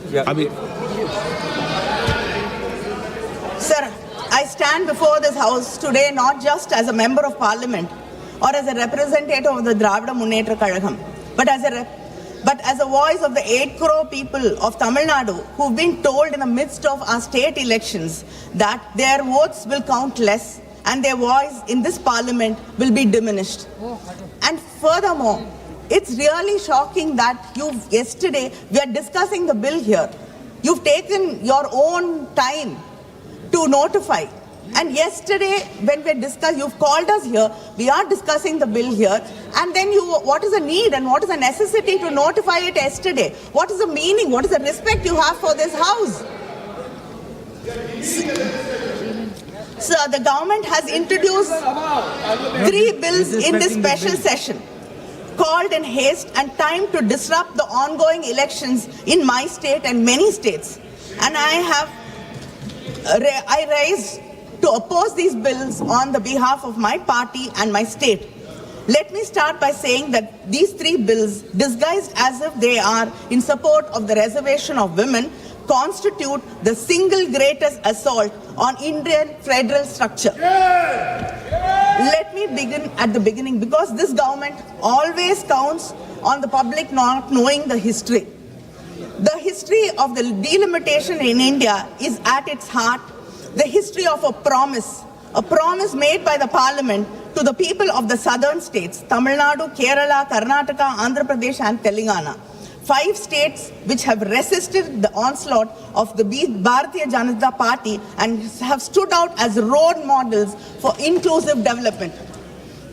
Sir, I stand before this House today not just as a member of Parliament or as a representative of the Dravida Munnetra Kazhagam, but as a voice of the 8 crore people of Tamil Nadu who've been told in the midst of our state elections that their votes will count less and their voice in this Parliament will be diminished. And furthermore, it's really shocking that yesterday we are discussing the bill here. You've taken your own time to notify. And yesterday, when we discussed, you've called us here, we are discussing the bill here, and then what is the need and what is the necessity to notify it yesterday? What is the meaning? What is the respect you have for this House? Sir, the government has introduced 3 bills in this special session, called in haste and timed to disrupt the ongoing elections in my state and many states. And I raised to oppose these bills on the behalf of my party and my state. Let me start by saying that these 3 bills, disguised as if they are in support of the reservation of women, constitute the single greatest assault on Indian federal structure. Let me begin at the beginning, because this government always counts on the public not knowing the history. The history of the delimitation in India is at its heart the history of a promise made by the Parliament to the people of the southern states, Tamil Nadu, Kerala, Karnataka, Andhra Pradesh and Telangana. 5 states which have resisted the onslaught of the Bharatiya Janata Party and have stood out as role models for inclusive development.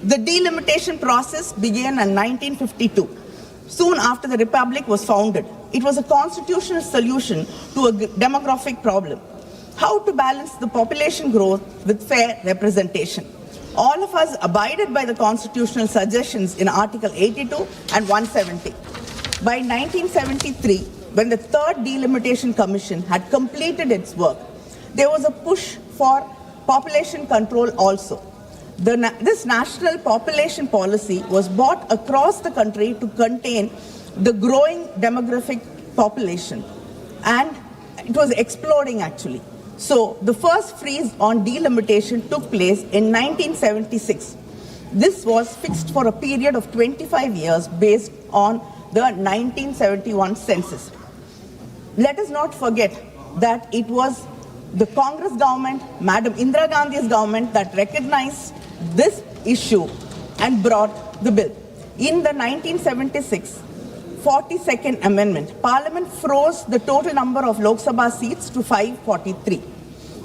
The delimitation process began in 1952, soon after the Republic was founded. It was a constitutional solution to a demographic problem. How to balance the population growth with fair representation. All of us abided by the constitutional suggestions in Article 82 and 170. By 1973, when the 3rd Delimitation Commission had completed its work, there was a push for population control also. This national population policy was brought across the country to contain the growing demographic population, and it was exploding actually. So the first freeze on delimitation took place in 1976. This was fixed for a period of 25 years based on the 1971 census. Let us not forget that it was the Congress government, Madam Indira Gandhi's government, that recognized this issue and brought the bill. In the 1976 42nd Amendment, Parliament froze the total number of Lok Sabha seats to 543.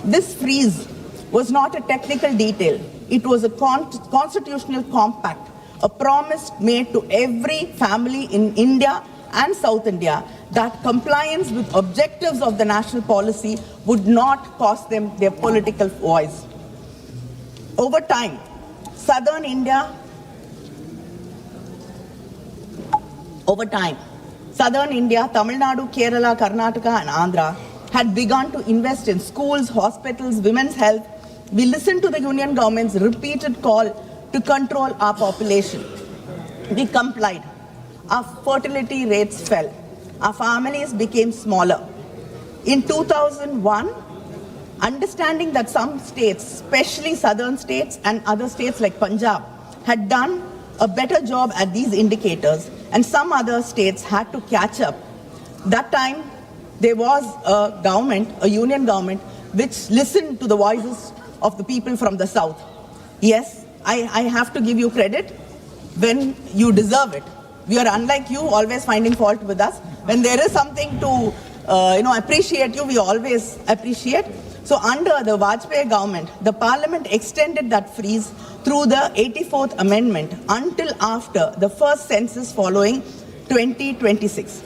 This freeze was not a technical detail. It was a constitutional compact, a promise made to every family in India and South India that compliance with objectives of the national policy would not cost them their political voice. Over time, Southern India, Tamil Nadu, Kerala, Karnataka and Andhra had begun to invest in schools, hospitals, women's health. We listened to the union government's repeated call to control our population. We complied. Our fertility rates fell. Our families became smaller. In 2001, understanding that some states, especially southern states and other states like Punjab, had done a better job at these indicators, and some other states had to catch up. That time, there was a government, a union government, which listened to the voices of the people from the south. Yes, I have to give you credit when you deserve it. We are unlike you, always finding fault with us. When there is something to appreciate you, we always appreciate. So under the Vajpayee government, the Parliament extended that freeze through the 84th Amendment until after the first census following 2026.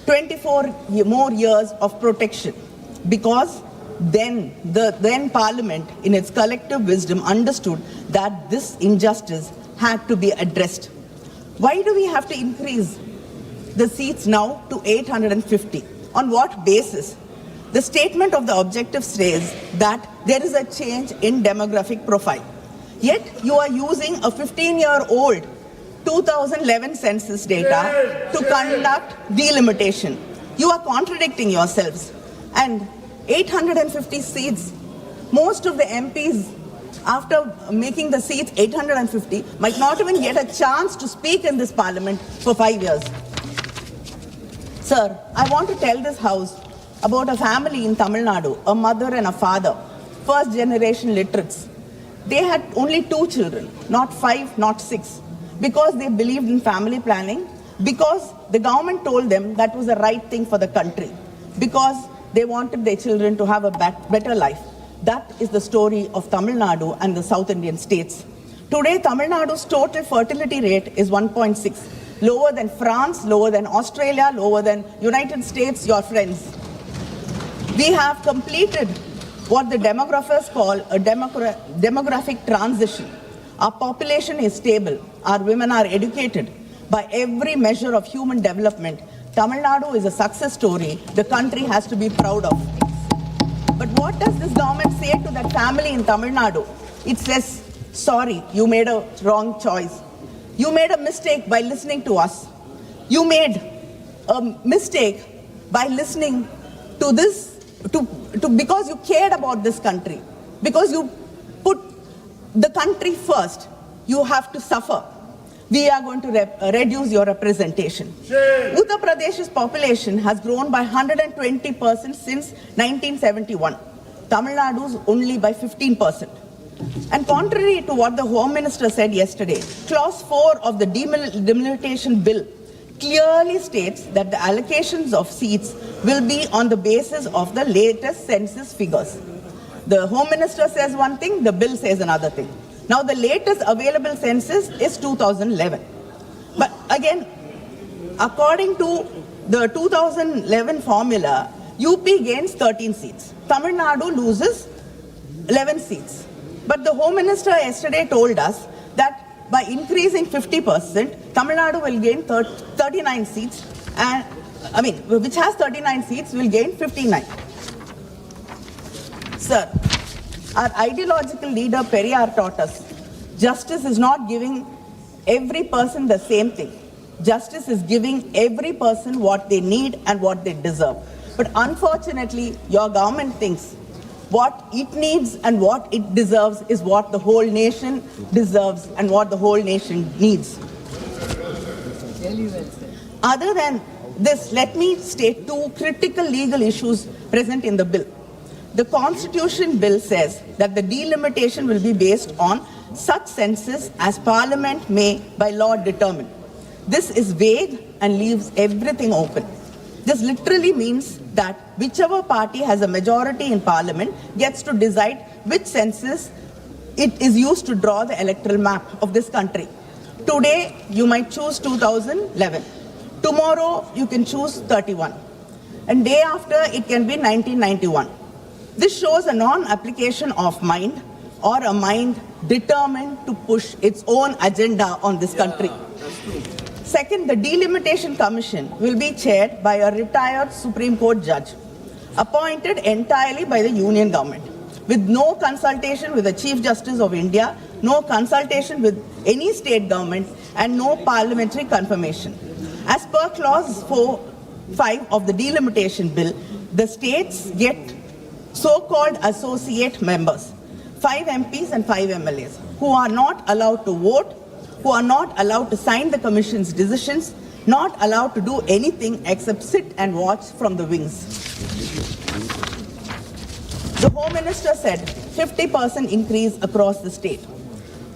24 more years of protection, because then the Parliament, in its collective wisdom, understood that this injustice had to be addressed. Why do we have to increase the seats now to 850? On what basis? The statement of the objective says that there is a change in demographic profile. Yet you are using a 15-year-old 2011 census data to conduct delimitation. You are contradicting yourselves. And 850 seats, most of the MPs, after making the seats 850, might not even get a chance to speak in this parliament for 5 years. Sir, I want to tell this house about a family in Tamil Nadu, a mother and a father, first generation literates. They had only 2 children, not 5, not 6, because they believed in family planning, because the government told them that was the right thing for the country, because they wanted their children to have a better life. That is the story of Tamil Nadu and the South Indian states. Today, Tamil Nadu's total fertility rate is 1.6, lower than France, lower than Australia, lower than United States, your friends. We have completed what the demographers call a demographic transition. Our population is stable. Our women are educated. By every measure of human development, Tamil Nadu is a success story the country has to be proud of. But what does this government say to that family in Tamil Nadu? It says, sorry, you made a wrong choice. You made a mistake by listening to us. You made a mistake by listening to this, because you cared about this country, because you put the country first. You have to suffer. We are going to reduce your representation. Uttar Pradesh's population has grown by 120% since 1971. Tamil Nadu's only by 15%. And contrary to what the Home Minister said yesterday, Clause 4 of the Delimitation Bill clearly states that the allocations of seats will be on the basis of the latest census figures. The Home Minister says one thing, the bill says another thing. Now, the latest available census is 2011. But again, according to the 2011 formula, UP gains 13 seats. Tamil Nadu loses 11 seats. But the Home Minister yesterday told us that by increasing 50%, Tamil Nadu will gain 39 seats, and which has 39 seats will gain 59. Sir, our ideological leader Periyar taught us, justice is not giving every person the same thing. Justice is giving every person what they need and what they deserve. But unfortunately, your government thinks what it needs and what it deserves is what the whole nation deserves and what the whole nation needs. Other than this, let me state 2 critical legal issues present in the bill. The Constitution Bill says that the delimitation will be based on such census as Parliament may by law determine. This is vague and leaves everything open. This literally means that whichever party has a majority in Parliament gets to decide which census it is used to draw the electoral map of this country. Today, you might choose 2011. Tomorrow, you can choose 31. And day after, it can be 1991. This shows a non-application of mind or a mind determined to push its own agenda on this country. Second, the Delimitation Commission will be chaired by a retired Supreme Court judge, appointed entirely by the Union government, with no consultation with the Chief Justice of India, no consultation with any state government, and no parliamentary confirmation. As per Clause 5 of the Delimitation Bill, the states get so-called associate members, 5 MPs and 5 MLAs, who are not allowed to vote, who are not allowed to sign the Commission's decisions, not allowed to do anything except sit and watch from the wings. The Home Minister said 50% increase across the state.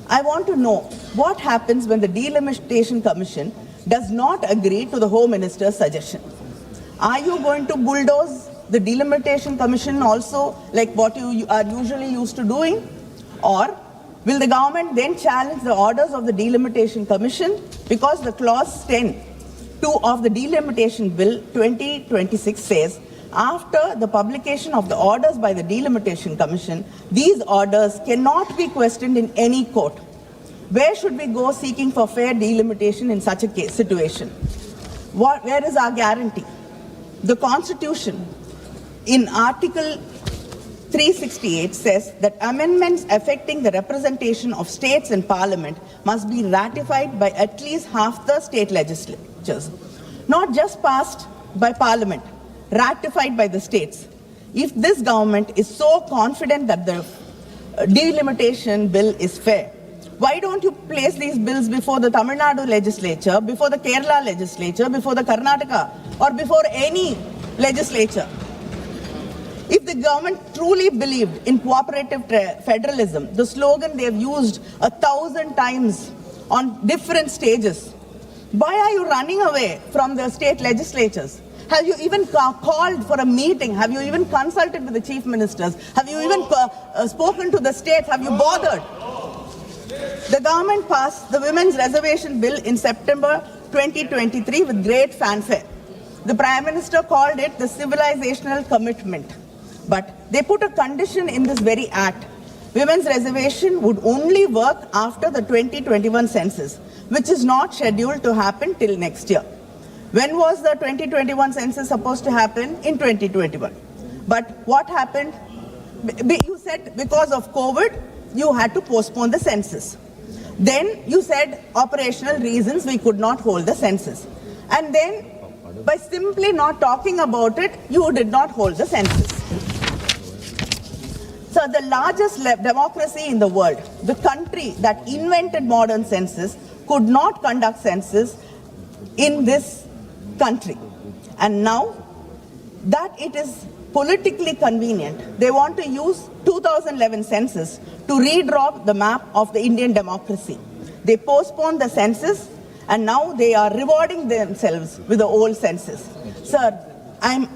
I want to know what happens when the Delimitation Commission does not agree to the Home Minister's suggestion. Are you going to bulldoze the Delimitation Commission also, like what you are usually used to doing? Or will the government then challenge the orders of the Delimitation Commission? Because the Clause 10(2) of the Delimitation Bill 2026 says, after the publication of the orders by the Delimitation Commission, these orders cannot be questioned in any court. Where should we go seeking for fair delimitation in such a situation? Where is our guarantee? The Constitution in Article 368 says that amendments affecting the representation of states in Parliament must be ratified by at least half the state legislatures, not just passed by Parliament. ratified by the states. If this government is so confident that the delimitation bill is fair, why don't you place these bills before the Tamil Nadu legislature, before the Kerala legislature, before the Karnataka, or before any legislature? If the government truly believed in cooperative federalism, the slogan they have used 1,000 times on different stages, why are you running away from the state legislatures? Have you even called for a meeting? Have you even consulted with the chief ministers? Have you even spoken to the states? Have you bothered? The government passed the Women's Reservation Bill in September 2023 with great fanfare. The Prime Minister called it the civilizational commitment. But they put a condition in this very act. Women's reservation would only work after the 2021 census, which is not scheduled to happen till next year. When was the 2021 census supposed to happen? In 2021. But what happened? You said because of COVID, you had to postpone the census. Then you said operational reasons we could not hold the census. And then by simply not talking about it, you did not hold the census. So the largest democracy in the world, the country that invented modern census, could not conduct census in this country. And now that it is politically convenient, they want to use 2011 census to redraw the map of the Indian democracy. They postponed the census and now they are rewarding themselves with the old census. Sir, I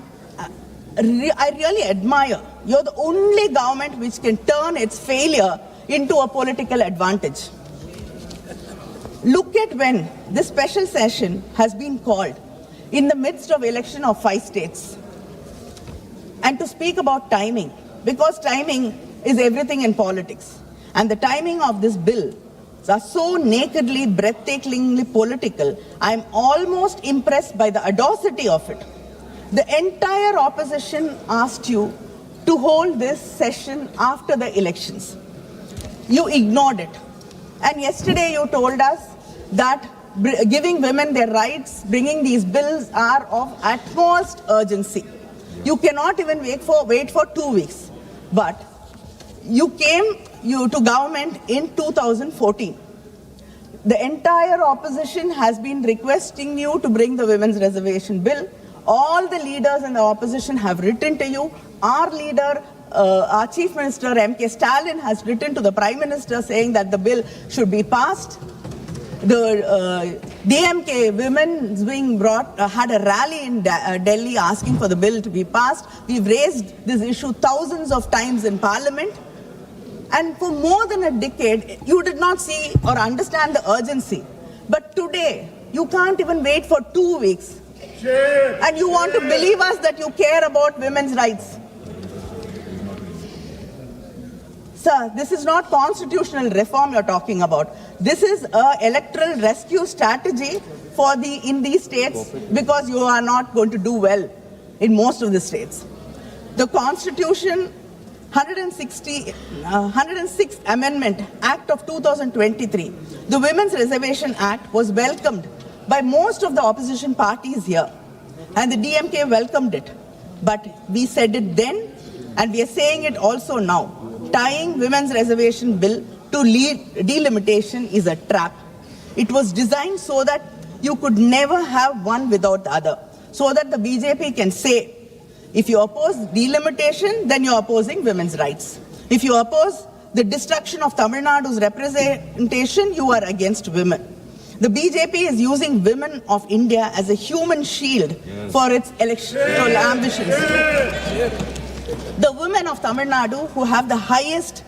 really admire. You're the only government which can turn its failure into a political advantage. Look at when this special session has been called in the midst of election of 5 states. And to speak about timing, because timing is everything in politics. And the timing of this bill are so nakedly, breathtakingly political, I'm almost impressed by the audacity of it. The entire opposition asked you to hold this session after the elections. You ignored it. And yesterday you told us that giving women their rights, bringing these bills are of utmost urgency. You cannot even wait for 2 weeks. But you came to government in 2014. The entire opposition has been requesting you to bring the Women's Reservation Bill. All the leaders in the opposition have written to you. Our leader, our Chief Minister M.K. Stalin has written to the Prime Minister saying that the bill should be passed. The DMK women's wing had a rally in Delhi asking for the bill to be passed. We've raised this issue thousands of times in Parliament. And for more than a decade, you did not see or understand the urgency. But today, you can't even wait for 2 weeks. And you want to believe us that you care about women's rights. Sir, this is not constitutional reform you're talking about. This is an electoral rescue strategy in these states because you are not going to do well in most of the states. The Constitution 106th Amendment Act of 2023, the Women's Reservation Act, was welcomed by most of the opposition parties here. And the DMK welcomed it. But we said it then, and we are saying it also now. Tying Women's Reservation Bill to delimitation is a trap. It was designed so that you could never have one without the other. So that the BJP can say, if you oppose delimitation, then you're opposing women's rights. If you oppose the destruction of Tamil Nadu's representation, you are against women. The BJP is using women of India as a human shield for its electoral ambitions. The women of Tamil Nadu who have the highest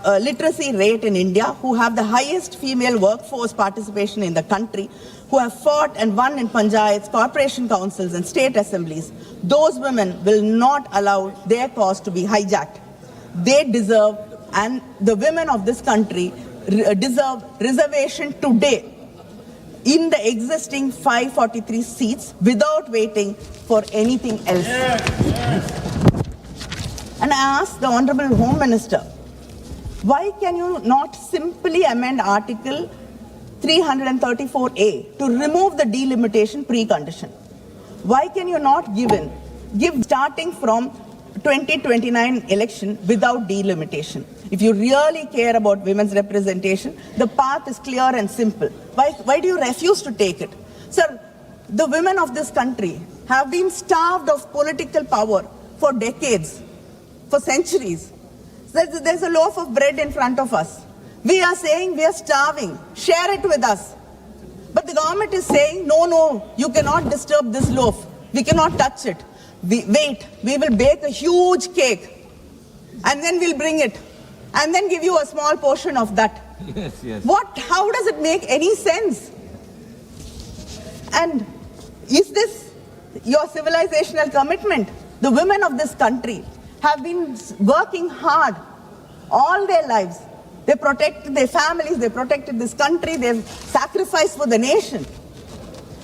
literacy rate in India, who have the highest female workforce participation in the country, who have fought and won in panchayats, corporation councils and state assemblies, those women will not allow their cause to be hijacked. They deserve, and the women of this country deserve reservation today in the existing 543 seats without waiting for anything else. And I ask the Honorable Home Minister, why can you not simply amend Article 334A to remove the delimitation precondition? Why can you not give in give starting from 2029 election without delimitation. If you really care about women's representation, the path is clear and simple. Why do you refuse to take it? Sir, the women of this country have been starved of political power for decades, for centuries. There's a loaf of bread in front of us. We are saying we are starving. Share it with us. But the government is saying, no, you cannot disturb this loaf. We cannot touch it. We will bake a huge cake and then we'll bring it and then give you a small portion of that. Yes. How does it make any sense? And is this your civilizational commitment? The women of this country have been working hard all their lives. They protected their families, they protected this country, they've sacrificed for the nation.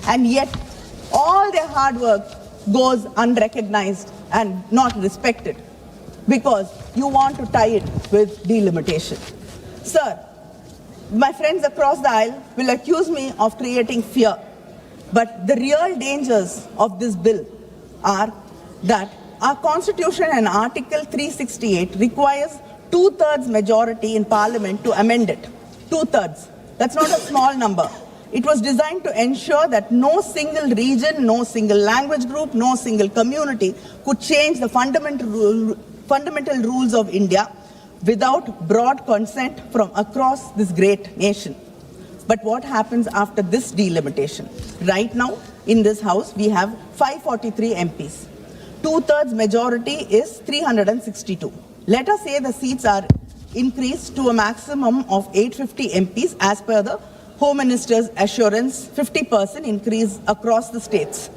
And yet, all their hard work goes unrecognized and not respected because you want to tie it with delimitation. Sir, my friends across the aisle will accuse me of creating fear. But the real dangers of this bill are that our Constitution and Article 368 requires 2/3 majority in Parliament to amend it. 2/3. That's not a small number. It was designed to ensure that no single region, no single language group, no single community could change the fundamental rules of India without broad consent from across this great nation. But what happens after this delimitation? Right now, in this House, we have 543 MPs. 2/3 majority is 362. Let us say the seats are increased to a maximum of 850 MPs as per the Home Minister's assurance, 50% increase across the states.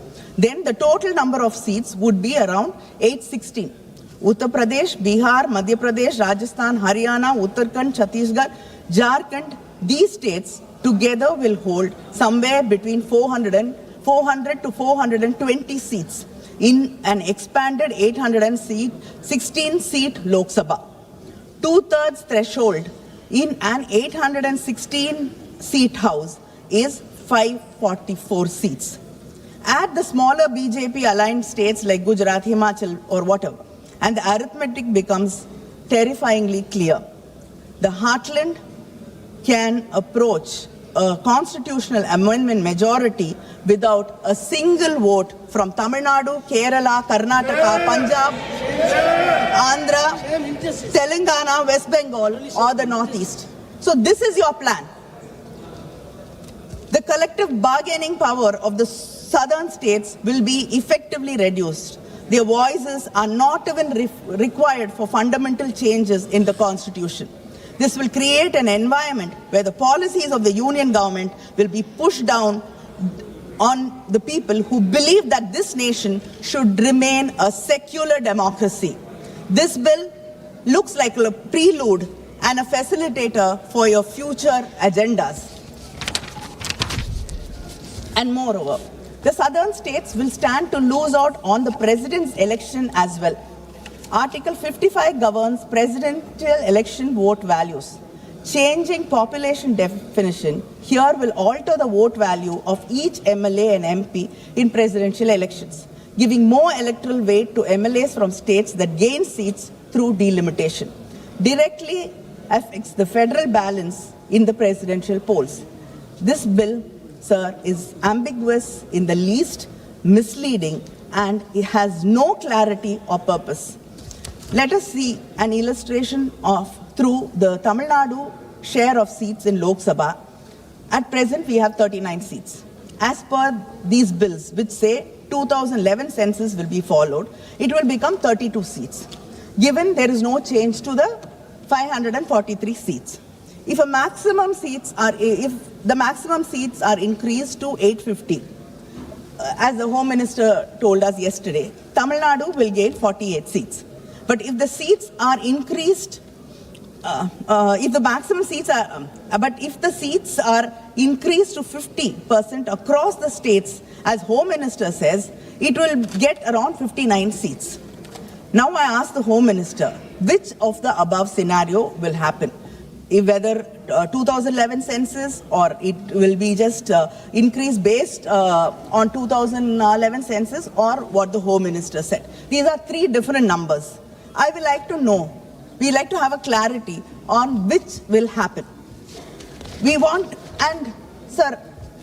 Then the total number of seats would be around 816. Uttar Pradesh, Bihar, Madhya Pradesh, Rajasthan, Haryana, Uttarakhand, Chhattisgarh, Jharkhand, these states together will hold somewhere between 400 to 420 seats in an expanded 816-seat Lok Sabha. 2/3 threshold in an 816-seat House is 544 seats. Add the smaller BJP-aligned states like Gujarat, Himachal or whatever, and the arithmetic becomes terrifyingly clear. The heartland can approach a constitutional amendment majority without a single vote from Tamil Nadu, Kerala, Karnataka, Punjab, Andhra, Telangana, West Bengal or the Northeast. So this is your plan. The collective bargaining power of the southern states will be effectively reduced. Their voices are not even required for fundamental changes in the constitution. This will create an environment where the policies of the union government will be pushed down on the people who believe that this nation should remain a secular democracy. This bill looks like a prelude and a facilitator for your future agendas. And moreover, the southern states will stand to lose out on the president's election as well. Article 55 governs presidential election vote values. Changing population definition here will alter the vote value of each MLA and MP in presidential elections, giving more electoral weight to MLAs from states that gain seats through delimitation. Directly affects the federal balance in the presidential polls. This bill, sir, is ambiguous in the least, misleading, and it has no clarity or purpose. Let us see an illustration through the Tamil Nadu share of seats in Lok Sabha. At present, we have 39 seats. As per these bills, which say 2011 census will be followed, it will become 32 seats, given there is no change to the 543 seats. If the maximum seats are increased to 850, as the Home Minister told us yesterday, Tamil Nadu will gain 48 seats. But if the seats are increased, if the maximum seats are, if the seats are increased to 50% across the states, as Home Minister says, it will get around 59 seats. Now I ask the Home Minister, which of the above scenario will happen? whether 2011 census or it will be just increase based on 2011 census or what the Home Minister said. These are three different numbers. I would like to know, we like to have a clarity on which will happen. We want, and sir,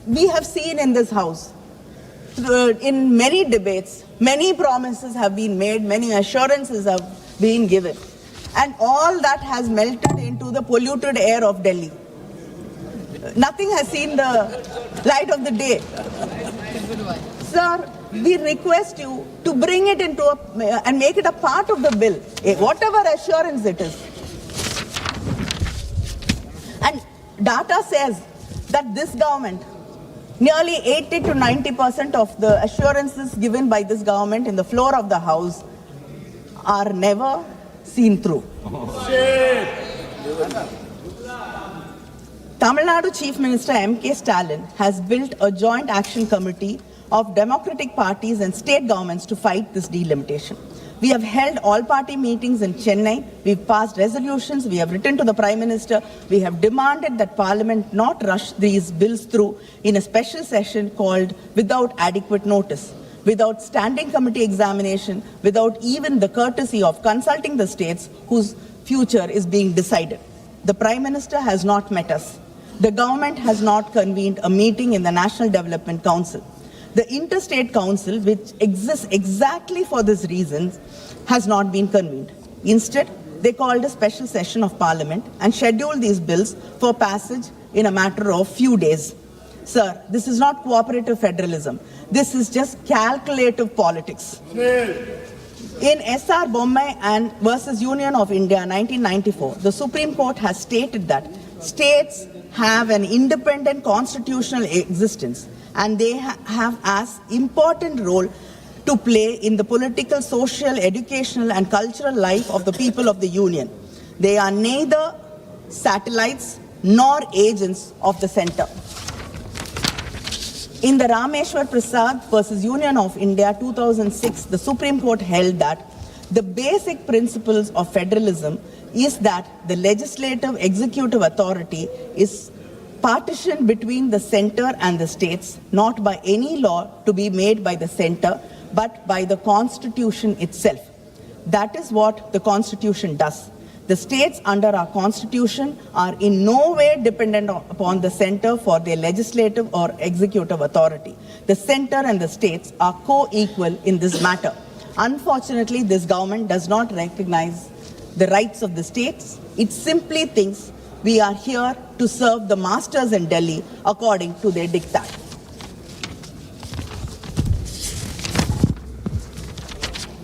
we have seen in this house, in many debates, many promises have been made, many assurances have been given. And all that has melted into the polluted air of Delhi. Nothing has seen the light of the day. Sir, we request you to bring it into and make it a part of the bill, whatever assurance it is. And data says that this government, nearly 80 to 90% of the assurances given by this government in the floor of the house are never seen through. Tamil Nadu Chief Minister M.K. Stalin has built a joint action committee of democratic parties and state governments to fight this delimitation. We have held all-party meetings in Chennai, we've passed resolutions, we have written to the Prime Minister, we have demanded that Parliament not rush these bills through in a special session called without adequate notice, without standing committee examination, without even the courtesy of consulting the states whose future is being decided. The Prime Minister has not met us. The government has not convened a meeting in the National Development Council. The Interstate Council, which exists exactly for this reason, has not been convened. Instead, they called a special session of Parliament and scheduled these bills for passage in a matter of few days. Sir, this is not cooperative federalism. This is just calculative politics. In S.R. Bommai and versus Union of India 1994, the Supreme Court has stated that states have an independent constitutional existence and they have as important role to play in the political, social, educational and cultural life of the people of the Union. They are neither satellites nor agents of the center. In the Rameshwar Prasad versus Union of India 2006, the Supreme Court held that the basic principles of federalism is that the legislative executive authority is partitioned between the center and the states, not by any law to be made by the center, but by the Constitution itself. That is what the Constitution does. The states under our Constitution are in no way dependent upon the center for their legislative or executive authority. The center and the states are co-equal in this matter. Unfortunately, this government does not recognize the rights of the states. It simply thinks we are here to serve the masters in Delhi according to their diktat.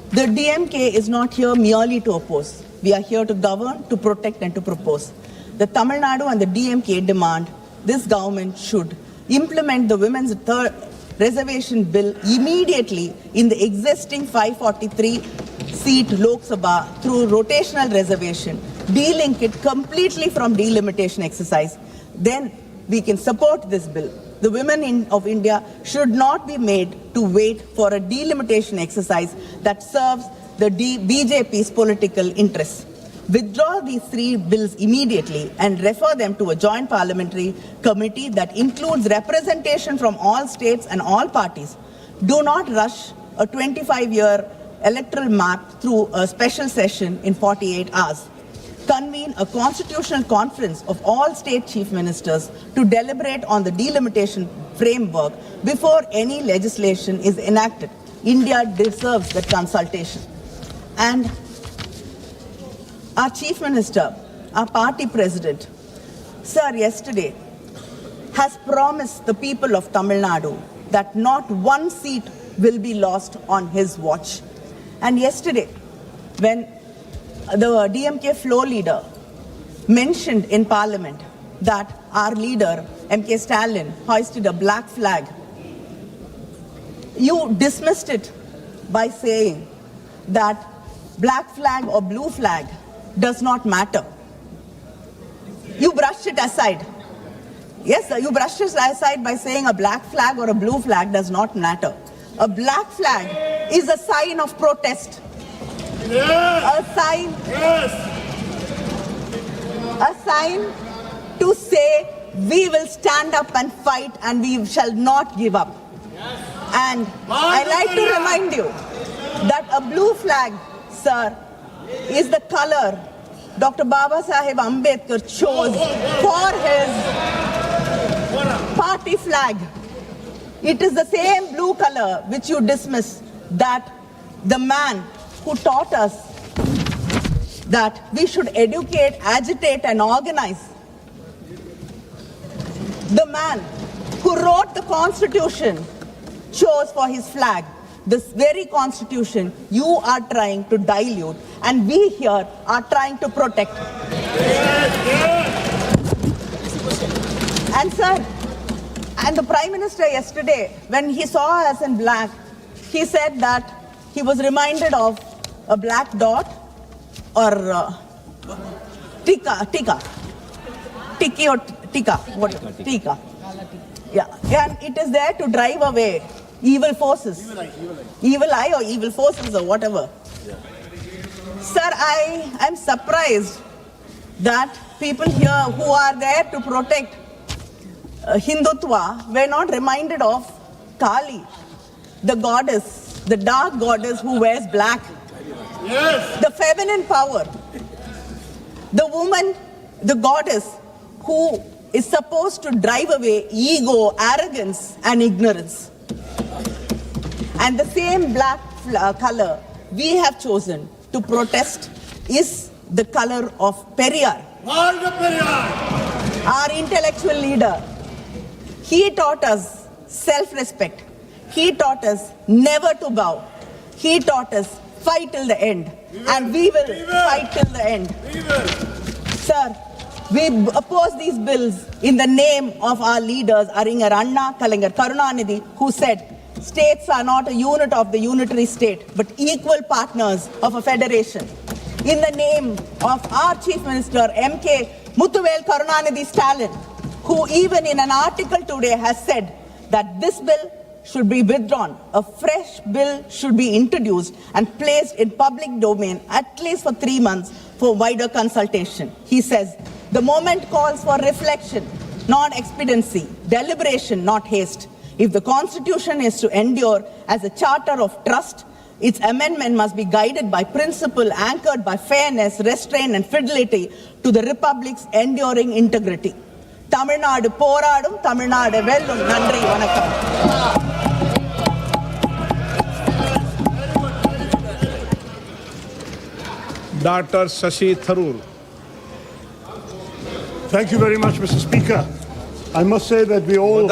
The DMK is not here merely to oppose. We are here to govern, to protect and to propose. The Tamil Nadu and the DMK demand this government should implement the women's third reservation bill immediately in the existing 543-seat Lok Sabha through rotational reservation, de-link it completely from delimitation exercise. Then we can support this bill. The women of India should not be made to wait for a delimitation exercise that serves the BJP's political interests. Withdraw these three bills immediately and refer them to a joint parliamentary committee that includes representation from all states and all parties. Do not rush a 25-year electoral map through a special session in 48 hours. Convene a constitutional conference of all state chief ministers to deliberate on the delimitation framework before any legislation is enacted. India deserves that consultation. And our chief minister, our party president, sir, yesterday has promised the people of Tamil Nadu that not one seat will be lost on his watch. And yesterday, when the DMK floor leader mentioned in Parliament that our leader, M.K. Stalin, hoisted a black flag, you dismissed it by saying that black flag or blue flag does not matter. You brushed it aside. Yes, sir, you brushed it aside by saying a black flag or a blue flag does not matter. A black flag is a sign of protest. Yes. A sign. Yes. a sign to say we will stand up and fight and we shall not give up. And I like to remind you that a blue flag, sir, is the color Dr. Baba Sahib Ambedkar chose for his party flag. It is the same blue color which you dismiss, that the man who taught us that we should educate, agitate and organize. The man who wrote the Constitution chose for his flag this very Constitution you are trying to dilute and we here are trying to protect. And sir, and the Prime Minister yesterday, when he saw us in black, he said that he was reminded of a black dot or Tiki or Tika, what? Tika. Yeah, and it is there to drive away evil forces. Evil eye or evil forces or whatever. Yeah. Sir, I am surprised that people here who are there to protect Hindutva were not reminded of Kali, the goddess, the dark goddess who wears black. Yes. The feminine power, the woman, the goddess who is supposed to drive away ego, arrogance and ignorance. And the same black color we have chosen to protest is the color of Periyar, our intellectual leader. He taught us self-respect. He taught us never to bow. He taught us fight till the end. And we will fight till the end. Sir, we oppose these bills in the name of our leaders, Arinyar Anna, Kalaignar Karunanidhi, who said, states are not a unit of the unitary state, but equal partners of a federation. In the name of our Chief Minister, M.K. Muthuvel Karunanidhi Stalin, who even in an article today has said that this bill should be withdrawn. A fresh bill should be introduced and placed in public domain at least for 3 months for wider consultation. He says, the moment calls for reflection, not expediency, deliberation, not haste. If the Constitution is to endure as a charter of trust, its amendment must be guided by principle, anchored by fairness, restraint and fidelity to the Republic's enduring integrity. Tamil Nadu போராடும், தமிழ்நாடு வெல்லும். நன்றி, வணக்கம். Dr. Shashi Tharoor. Thank you very much, Mr. Speaker. I must say that we all...